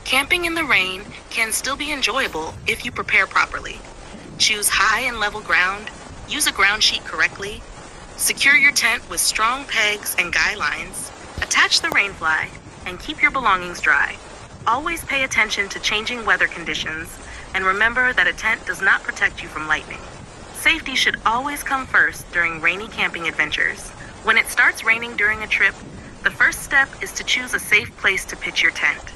Camping in the rain can still be enjoyable if you prepare properly. Choose high and level ground, use a ground sheet correctly, secure your tent with strong pegs and guy lines, attach the rainfly, and keep your belongings dry. Always pay attention to changing weather conditions, and remember that a tent does not protect you from lightning. Safety should always come first during rainy camping adventures. When it starts raining during a trip, the first step is to choose a safe place to pitch your tent.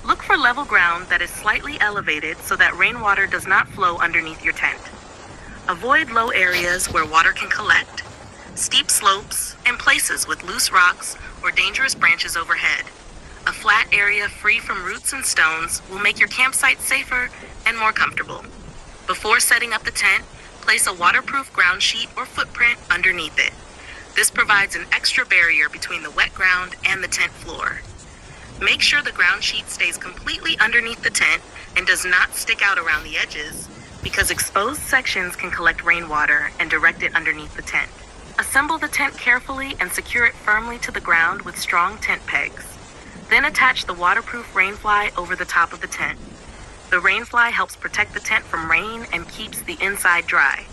Look for level ground that is slightly elevated so that rainwater does not flow underneath your tent. Avoid low areas where water can collect, steep slopes, and places with loose rocks or dangerous branches overhead. A flat area free from roots and stones will make your campsite safer and more comfortable. Before setting up the tent, place a waterproof ground sheet or footprint underneath it. This provides an extra barrier between the wet ground and the tent floor. Make sure the ground sheet stays completely underneath the tent and does not stick out around the edges, because exposed sections can collect rainwater and direct it underneath the tent. Assemble the tent carefully and secure it firmly to the ground with strong tent pegs. Then attach the waterproof rainfly over the top of the tent. The rainfly helps protect the tent from rain and keeps the inside dry.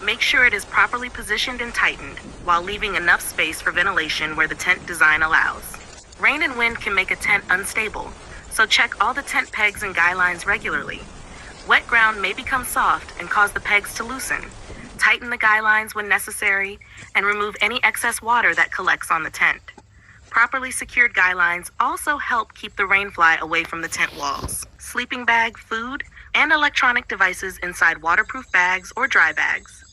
Make sure it is properly positioned and tightened while leaving enough space for ventilation where the tent design allows. Rain and wind can make a tent unstable, so check all the tent pegs and guy lines regularly. Wet ground may become soft and cause the pegs to loosen. Tighten the guy lines when necessary and remove any excess water that collects on the tent. Properly secured guy lines also help keep the rainfly away from the tent walls. Sleeping bag, food, and electronic devices inside waterproof bags or dry bags.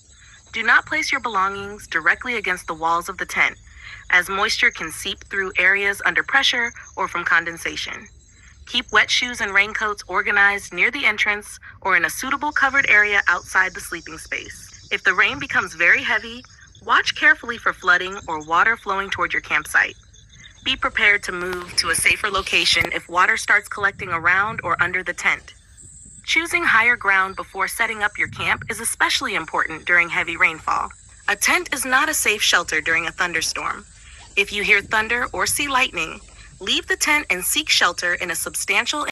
Do not place your belongings directly against the walls of the tent, as moisture can seep through areas under pressure or from condensation. Keep wet shoes and raincoats organized near the entrance or in a suitable covered area outside the sleeping space. If the rain becomes very heavy, watch carefully for flooding or water flowing toward your campsite. Be prepared to move to a safer location if water starts collecting around or under the tent. Choosing higher ground before setting up your camp is especially important during heavy rainfall. A tent is not a safe shelter during a thunderstorm. If you hear thunder or see lightning, leave the tent and seek shelter in a substantial